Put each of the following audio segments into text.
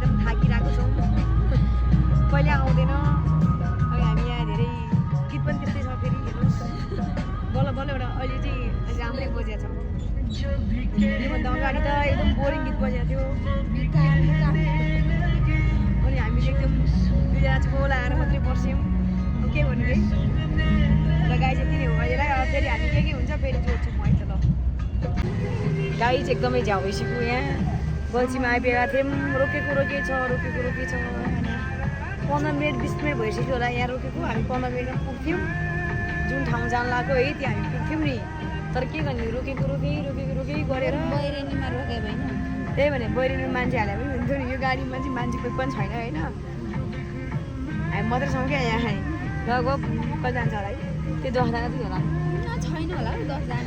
एकदम थाकिरहेको छौँ कहिले आउँदैन अनि हामी यहाँ धेरै गीत पनि त्यस्तै छ फेरि हेर्नुहोस् बल्ल बल्ल एउटा अहिले चाहिँ राम्रै बजेको छ योभन्दा अगाडि त एकदम बोरिङ गीत बजेको थियो अनि हामीले एकदम दुईजना छोला आएर मात्रै बस्यौँ के भन्नु है र गाई चाहिँ तिनी हो अहिलेलाई अब फेरि हामी के हुन्छ फेरि जोड्छौँ है त ल गाई चाहिँ एकदमै झ्याउ भइसक्यो यहाँ गल्छीमा आइपुगेका थियौँ रोकेको छ 15 मिनट 20 मिनट भइसक्यो होला यहाँ रोकेको हामी 15 मिनटमा पुग्थ्यौँ जुन ठाउँ जान लाग्यो है त्यहाँ हामी पुग्थ्यौँ नि तर के गर्ने रोकेको गरेर बैरेनीमा रोके भएन त्यही भने बैरेनीमा मान्छे हाले पनि हुन्थ्यो नि यो गाडीमा चाहिँ मान्छे कोही पनि छैन होइन हामी मात्रै छौँ क्या यहाँ लगभग कति जान्छ होला है त्यो 10 जना चाहिँ होला छैन होला 10 जना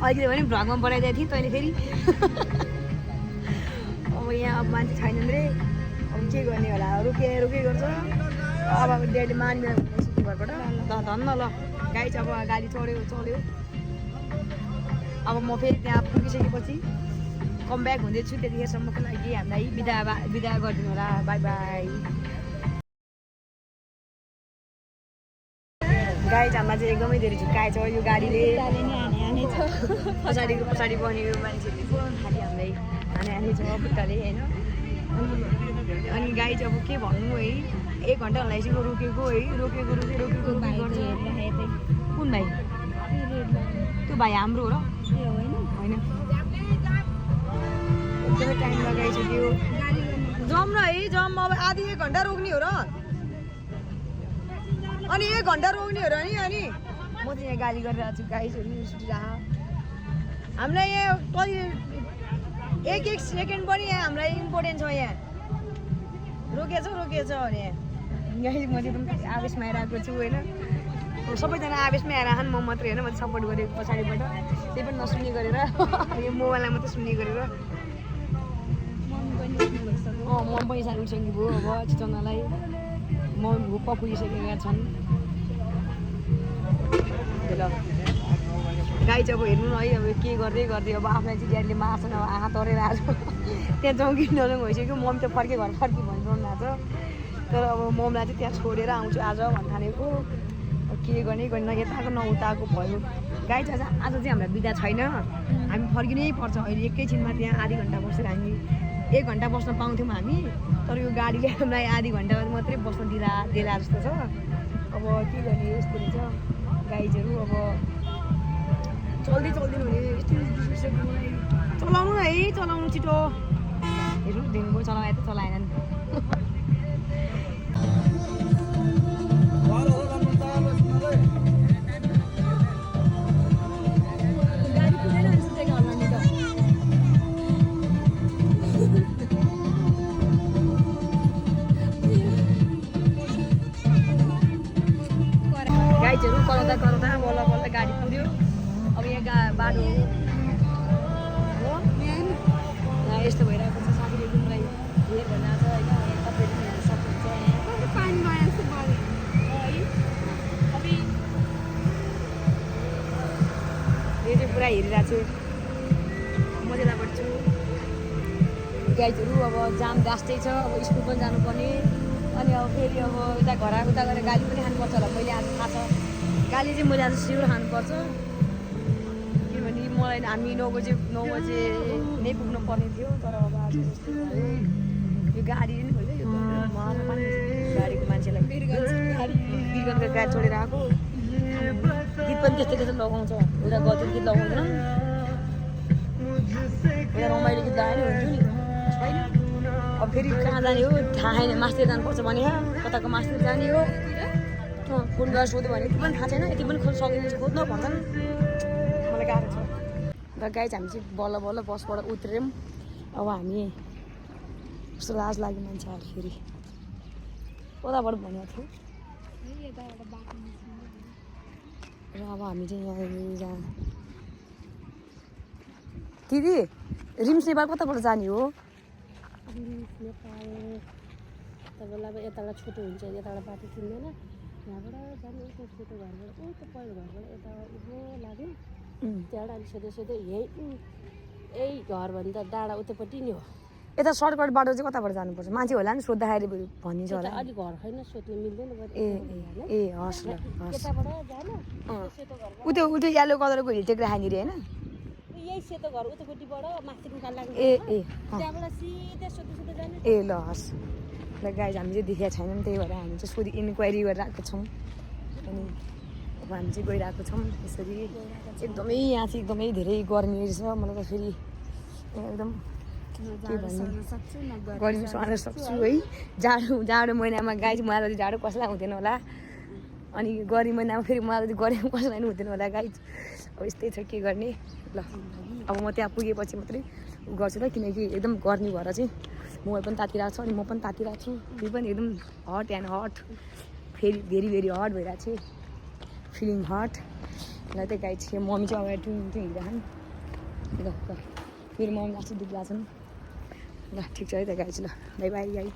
अघि भने भ्लगमा बनाइदिएको थिएँ तैँले फेरि अब यहाँ अब मान्छे छैनन् रे अब के गर्ने होला रोके गर्छ अब ड्याडीले मान्दैन भन्दैछु घरबाट ल धन्न ल गाडी चाहिँ अब गाडी चल्यो अब म फेरि त्यहाँ पुगिसकेपछि कम ब्याक हुँदैछु त्यतिखेरसम्मको लागि हामीलाई बिदा गरिदिनु होला बाई बाई गाडी चाहिँ हामीलाई चाहिँ एकदमै धेरै झुक्काएछ यो गाडीले पछाडि बनेको मान्छेहरूले खालि हामीलाई हाने छ खुट्टाले होइन अनि गाडी चाहिँ अब के भन्नु है 1 घन्टा लगाइसक्यो रोकेको है रोकेको गर्छ कुन भाइ त्यो भाइ हाम्रो हो र होइन एकदमै टाइम लगाइसक्यो जम न है जम अब आधी 1 घन्टा रोक्ने हो र अनि 1 घन्टा रोक्ने हो र नि अनि म चाहिँ यहाँ गाली गरिरहेको छु गाइसहरू सुटिरहेको हामीलाई यहाँ कहिले 1 सेकेन्ड पनि यहाँ हामीलाई इम्पोर्टेन्ट छ यहाँ रोकेछ भने गाई म चाहिँ एकदम आवेशमा आइरहेको छु होइन सबैजना आवेशमै आइरहन् म मात्रै होइन म सपोर्ट गरेको पछाडिबाट त्यही पनि नसुन्ने गरेर यो मोबाइललाई मात्रै सुन्ने गरेर मन पनि साह्रो उठिसक्यो भयो अब चितवनलाई म भुप्प पुगिसकेका छन् ल गाई चाहिँ अब हेर्नु न है अब के गर्दै अब आफूलाई चाहिँ ड्याडीले मार्छन् अब आँखा तरेर आज त्यहाँ जङ्गी नजङ भइसक्यो मम्मी त घर फर्की भनिरहनु भएको छ तर अब ममलाई चाहिँ त्यहाँ छोडेर आउँछु आज भन्नु थालेको के गर्ने यताको न उताको भयो गाई चाहिँ आज चाहिँ हामीलाई बिदा छैन हामी फर्किनै पर्छ अहिले एकैछिनमा त्यहाँ आधी घन्टा बसेर हामी 1 घन्टा बस्न पाउँथ्यौँ हामी तर यो गाडीले हामीलाई आधी घन्टा मात्रै बस्न दिला जस्तो छ अब के गर्ने यस्तो रहेछ गाइजहरू अब चल्दै भने चलाउनु है चलाउनु छिटो हेर्नु दिनुभयो चलाए त चलाएन गाइजहरू कराउँदा बल्ल गाडी पुग्यो अब यहाँ बाटो हो यस्तो भइरहेको छ साथीले एकदमलाई हेर भनिरहेको छ होइन यहाँ तपाईँले पनि हेर्न सक्नुहुन्छ यो चाहिँ पुरा हेरिरहेको छु मजा लाग्छु गाइजहरू अब जाम गाँस्दै छ अब स्कुल पनि जानुपर्ने अनि अब फेरि अब उता घर उता गरेर गाली पनि खानुपर्छ होला मैले आज थाहा छ गाली चाहिँ मैले आज सिउर खानुपर्छ किनभने मलाई हामी 9 बजे नै पुग्नु पर्ने थियो तर अब आज यो गाडी पनि भयो यो गाडीको मान्छेलाई बिरगन्जको गाडी छोडेर आएको गीत पनि त्यस्तै लगाउँछ एउटा गजल गीत लगाउँदैन एउटा रमाइलो गीत लगायो नि हुन्थ्यो नि होइन अब फेरि कहाँ जाने हो थाहा छैन मास्टर जानुपर्छ भने कताको मास्टर जाने हो फोन गरेर सोध्यो भने त्यो पनि थाहा छैन यति पनि सकिन्छ खोज्न भन्छन् मलाई गाह्रो छ र गाई चाहिँ हामी चाहिँ बल्ल बसबाट उत्रियौँ अब हामी कस्तो लाज लाग्यो मान्छेहरू फेरि कताबाट भनेको थियो र अब हामी चाहिँ यहाँ दिदी रिम्स नेपाल कताबाट जाने हो नेपाल तपाईँलाई अब यताबाट छोटो हुन्छ यताबाट बाटो चिन्दैन यहाँबाट जाने यस्तो छोटो घरबाट उता पहिलो घरबाट यता उभो लाग्यो त्यहाँबाट अलिक सोध्यो यही घरभन्दा डाँडा उतापट्टि नि हो यता सर्टकट बाटो चाहिँ कताबाट जानुपर्छ मान्छे होला नि सोद्धाखेरि भनिन्छ होला अलि घर छैन सोध्नु मिल्दैन ए ए हस् ल हस् यताबाट जानु सेतो घर उतो उतो येलो कलरको हिल टेक राखेको अरे होइन यही सेतो घर उतापट्टिबाट माथि उकाल लाग्ने ए ए त्यहाँबाट सिधै सोध्दै सोध्दै जाने ए ल हस् ल गाइज हामी चाहिँ देखेको छैनौँ त्यही भएर हामी चाहिँ सोधि इन्क्वायरी गरेर आएको छौँ अनि अब हामी चाहिँ गइरहेको छौँ यसरी एकदमै यहाँ चाहिँ एकदमै धेरै गर्मी रहेछ मलाई त फेरि एकदम के भन्नु गर्मी सहन सक्छु है जाडो महिनामा गाई चाहिँ मलाई जति जाडो कसलाई हुँदैन होला अनि गर्मी महिनामा फेरि मलाई जति गर्मी कसलाई हुँदैन होला गाई अब यस्तै छ के गर्ने ल अब म त्यहाँ पुगेपछि मात्रै गर्छु ल किनकि एकदम गर्मी भएर चाहिँ मोबाइल पनि तातिरहेको छ अनि म पनि तातिरहेको छु फेरि पनि एकदम हट एन्ड हट फेरि भेरी भेरी हट भइरहेको छ फिलिङ हट ल त्यही गाई चाहिँ मम्मी चाहिँ अगाडि टुङ हिँडिरहेछन् ल ल मेरो मम्मी अस्ति दुध लाग्छन् ल ठिक छ है त गाई चाहिँ ल बाई बाई गाई